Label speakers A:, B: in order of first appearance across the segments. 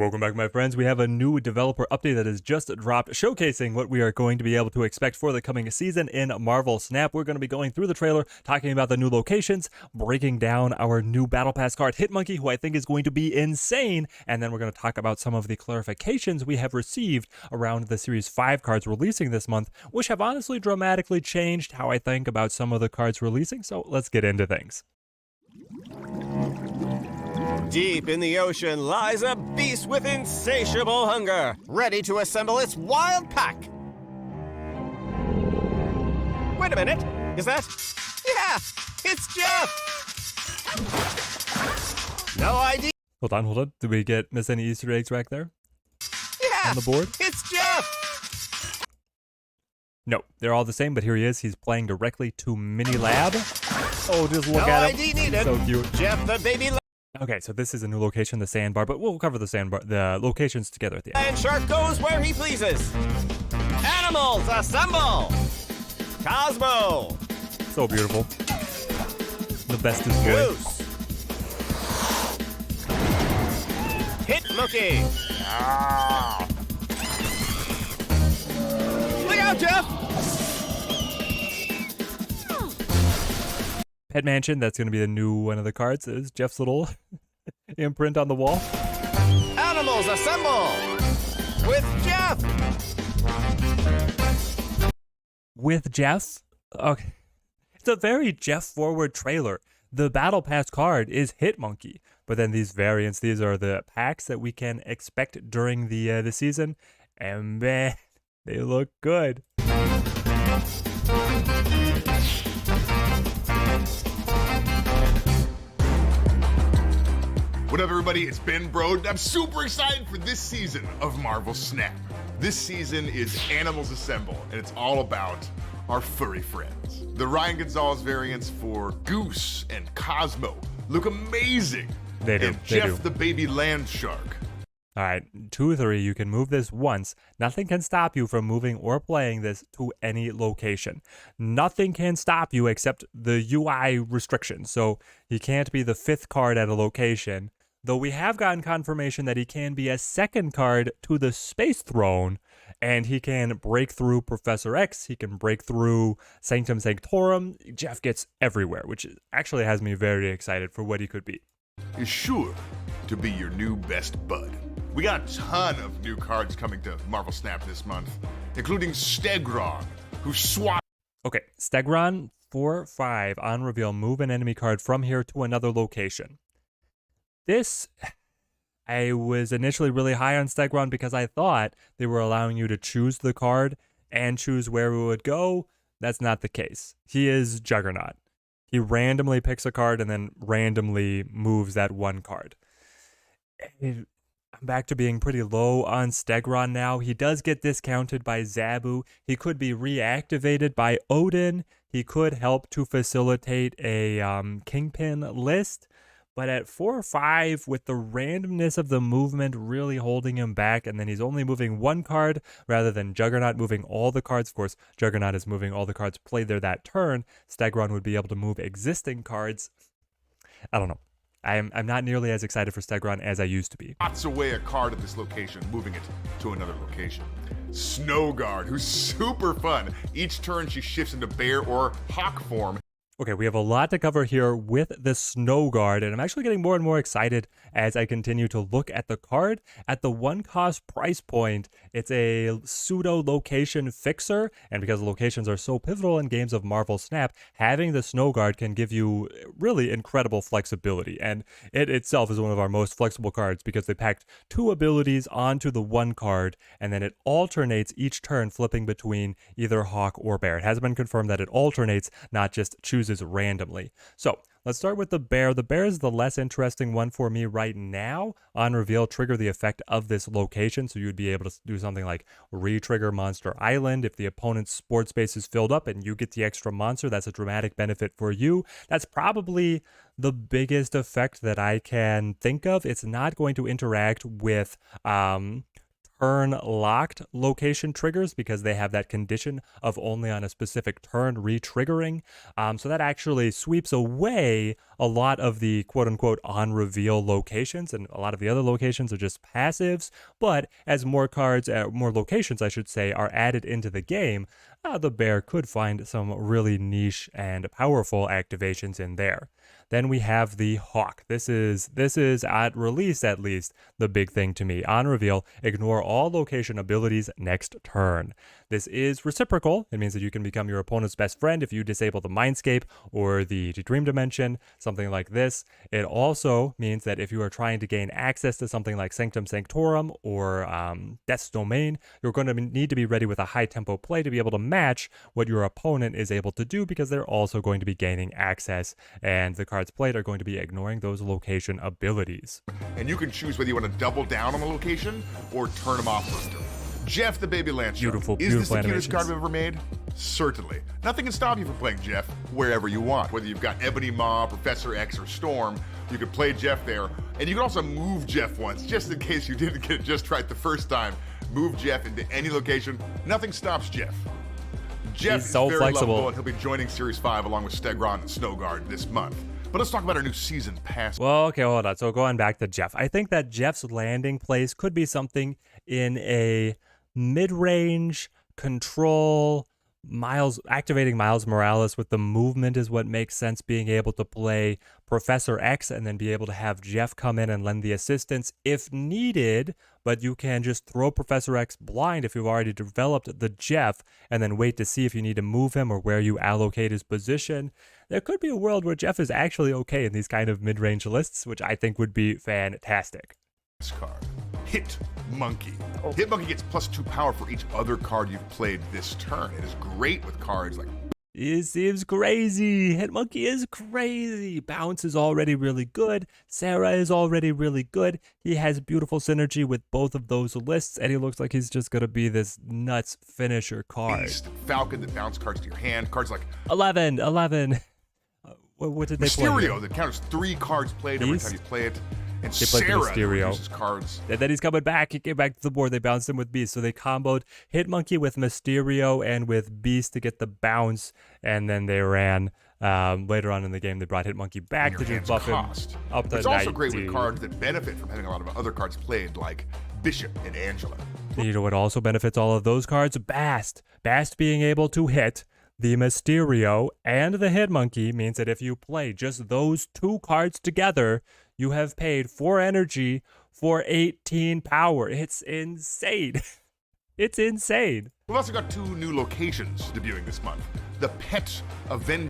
A: Welcome back, my friends. We have a new developer update that has just dropped, showcasing what we are going to be able to expect for the coming season in Marvel Snap. We're going to be going through the trailer, talking about the new locations, breaking down our new Battle Pass card, Hitmonkey, who I think is going to be insane, and then we're going to talk about some of the clarifications we have received around the Series 5 cards releasing this month, which have honestly dramatically changed how I think about some of the cards releasing, so let's get into things.
B: Deep in the ocean lies a beast with insatiable hunger, ready to assemble its wild pack. Wait a minute, is that? Yeah, it's Jeff! No ID.
A: Hold on. Did we miss any Easter eggs back there?
B: Yeah,
A: on the board?
B: It's Jeff!
A: No, they're all the same, but here he is. He's playing directly to Mini Lab. Oh, just look at him.
B: No ID needed.
A: So cute.
B: Jeff the baby
A: Okay, so this is a new location, the sandbar, but we'll cover the locations together at the end.
B: lion shark goes where he pleases. Animals assemble! Cosmo!
A: So beautiful. The best is good.
B: Goose! Hitmonkey! Ah. Look out, Jeff!
A: Pet Mansion, that's going to be the new one of the cards. Is Jeff's little imprint on the wall.
B: Animals assemble! With Jeff!
A: With Jeff? Okay. It's a very Jeff-forward trailer. The Battle Pass card is Hitmonkey, but then these variants, these are the packs that we can expect during the season, and man, they look good.
C: What up, everybody? It's Ben Brode. I'm super excited for this season of Marvel Snap. This season is Animals Assemble, and it's all about our furry friends. The Ryan Gonzalez variants for Goose and Cosmo look amazing.
A: They do.
C: And Jeff the baby land shark.
A: All right, 2-3, you can move this once. Nothing can stop you from moving or playing this to any location. Nothing can stop you except the UI restrictions. So he can't be the 5th card at a location, though we have gotten confirmation that he can be a 2nd card to the Space Throne, and he can break through Professor X, he can break through Sanctum Sanctorum. Jeff gets everywhere, which actually has me very excited for what he could be.
C: Is sure to be your new best bud. We got a ton of new cards coming to Marvel Snap this month, including Stegron, who swats.
A: Okay, Stegron 4/5 on reveal, move an enemy card from here to another location. This, I was initially really high on Stegron because I thought they were allowing you to choose the card and choose where it would go. That's not the case. He is Juggernaut. He randomly picks a card and then randomly moves that one card. I'm back to being pretty low on Stegron now. He does get discounted by Zabu. He could be reactivated by Odin. He could help to facilitate a Kingpin list. But at 4/5, with the randomness of the movement really holding him back, and then he's only moving one card rather than Juggernaut moving all the cards. Of course, Juggernaut is moving all the cards played there that turn. Stegron would be able to move existing cards. I don't know. I'm not nearly as excited for Stegron as I used to be.
C: Swats away a card at this location, moving it to another location. Snowguard, who's super fun. Each turn she shifts into bear or hawk form.
A: Okay, we have a lot to cover here with the Snowguard, and I'm actually getting more and more excited as I continue to look at the card. At the 1-cost price point, it's a pseudo-location fixer, and because the locations are so pivotal in games of Marvel Snap, having the Snowguard can give you really incredible flexibility, and it itself is one of our most flexible cards because they packed 2 abilities onto the 1 card, and then it alternates each turn, flipping between either Hawk or Bear. It has been confirmed that it alternates, not just chooses randomly. So let's start with the bear. The bear is the less interesting one for me right now. On reveal, trigger the effect of this location. So you'd be able to do something like re-trigger Monster Island. If the opponent's board space is filled up and you get the extra monster, that's a dramatic benefit for you. That's probably the biggest effect that I can think of. It's not going to interact with turn locked location triggers because they have that condition of only on a specific turn re-triggering. So that actually sweeps away a lot of the quote-unquote on-reveal locations, and a lot of the other locations are just passives. But as more cards, more locations I should say, are added into the game, the bear could find some really niche and powerful activations in there. Then we have the Hawk. This is at release at least the big thing to me. On reveal, ignore all location abilities next turn. This is reciprocal. It means that you can become your opponent's best friend if you disable the Mindscape or the Dream Dimension, something like this. It also means that if you are trying to gain access to something like Sanctum Sanctorum or Death's Domain, you're going to need to be ready with a high tempo play to be able to match what your opponent is able to do, because they're also going to be gaining access, and the cards played are going to be ignoring those location abilities.
C: And you can choose whether you want to double down on the location or turn them off for a turn. Jeff the Baby Lancer.
A: Beautiful,
C: Is this the
A: animations.
C: cutest card we've ever made? Certainly. Nothing can stop you from playing Jeff wherever you want. Whether you've got Ebony Maw, Professor X, or Storm, you can play Jeff there. And you can also move Jeff once, just in case you didn't get it just right the first time. Move Jeff into any location. Nothing stops Jeff. Jeff
A: He's so
C: is very
A: flexible.
C: lovable, and he'll be joining Series 5 along with Stegron and Snowguard this month. But let's talk about our new Season Pass.
A: Well, okay, hold on. So going back to Jeff, I think that Jeff's landing place could be something in a mid-range control. Activating Miles Morales with the movement is what makes sense, being able to play Professor X and then be able to have Jeff come in and lend the assistance if needed, but you can just throw Professor X blind if you've already developed the Jeff and then wait to see if you need to move him or where you allocate his position. There could be a world where Jeff is actually okay in these kind of mid-range lists, which I think would be fantastic.
C: Card. Hitmonkey. Hitmonkey gets +2 power for each other card you've played this turn. It is great with cards like...
A: It seems crazy. Hitmonkey is crazy. Bounce is already really good. Sarah is already really good. He has beautiful synergy with both of those lists, and he looks like he's just going to be this nuts finisher card.
C: Beast, Falcon that bounce cards to your hand. Cards like...
A: 11. What did they play?
C: Mysterio that counters 3 cards played every
A: Beast?
C: time you play it. And
A: They played the
C: Sarah that
A: Mysterio.
C: reduces cards.
A: And then he's coming back. He came back to the board. They bounced him with Beast. So they comboed Hitmonkey with Mysterio and with Beast to get the bounce. And then they ran. Later on in the game, they brought Hitmonkey back to just buff him up to
C: It's also great
A: 90.
C: with cards that benefit from having a lot of other cards played, like Bishop and Angela.
A: You know what also benefits all of those cards? Bast. Bast being able to hit the Mysterio and the Hitmonkey means that if you play just those 2 cards together, you have paid 4 energy for 18 power. It's insane. It's insane.
C: We've also got 2 new locations debuting this month. The Pet Avenger.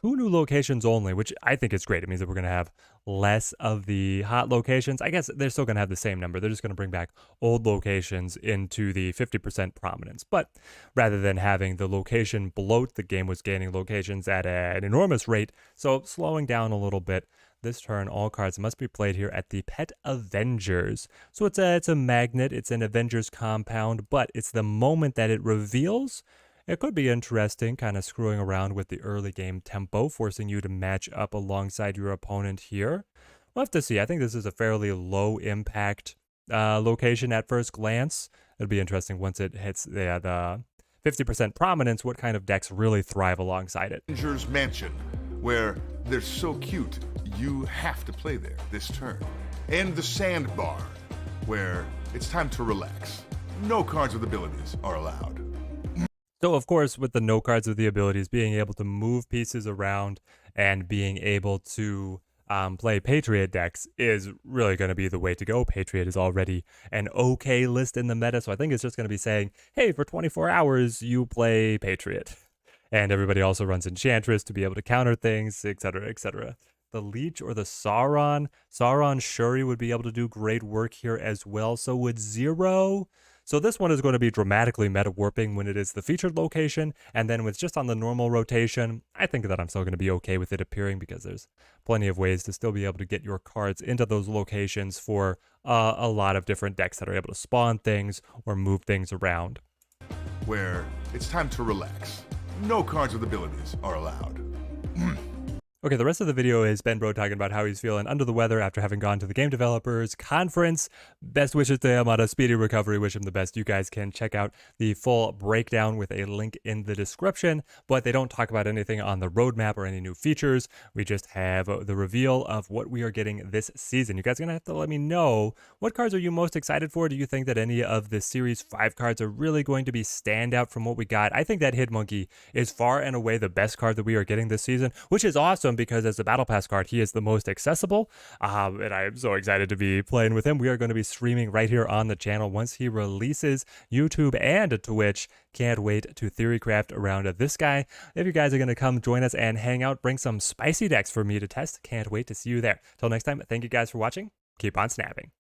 A: 2 new locations only, which I think is great. It means that we're going to have less of the hot locations. I guess they're still going to have the same number. They're just going to bring back old locations into the 50% prominence. But rather than having the location bloat, the game was gaining locations at an enormous rate. So slowing down a little bit. This turn, all cards must be played here at the Pet Avengers. So it's a magnet. It's an Avengers compound, but it's the moment that it reveals. It could be interesting, kind of screwing around with the early game tempo, forcing you to match up alongside your opponent here. We'll have to see. I think this is a fairly low impact location at first glance. It'll be interesting once it hits the 50% prominence, what kind of decks really thrive alongside it.
C: Avengers Mansion, where they're so cute, you have to play there this turn. And the Sandbar, where it's time to relax. No cards with abilities are allowed.
A: So, of course, with the no cards with the abilities, being able to move pieces around and being able to play Patriot decks is really going to be the way to go. Patriot is already an okay list in the meta, so I think it's just going to be saying, hey, for 24 hours, you play Patriot. And everybody also runs Enchantress to be able to counter things, etc., etc. The Leech or the Sauron. Sauron Shuri would be able to do great work here as well. So would Zero. So this one is going to be dramatically meta warping when it is the featured location, and then with just on the normal rotation, I think that I'm still going to be okay with it appearing because there's plenty of ways to still be able to get your cards into those locations for a lot of different decks that are able to spawn things or move things around.
C: Where it's time to relax. No cards with abilities are allowed.
A: Okay, the rest of the video is Ben Bro talking about how he's feeling under the weather after having gone to the Game Developers Conference. Best wishes to him on a speedy recovery. Wish him the best. You guys can check out the full breakdown with a link in the description, but they don't talk about anything on the roadmap or any new features. We just have the reveal of what we are getting this season. You guys are going to have to let me know, what cards are you most excited for? Do you think that any of the Series 5 cards are really going to be standout from what we got? I think that Hitmonkey is far and away the best card that we are getting this season, which is awesome because as a Battle Pass card, he is the most accessible, and I am so excited to be playing with him. We are going to be streaming right here on the channel once he releases, YouTube and Twitch. Can't wait to theorycraft around this guy. If you guys are going to come join us and hang out, bring some spicy decks for me to test. Can't wait to see you there. Till next time, thank you guys for watching. Keep on snapping.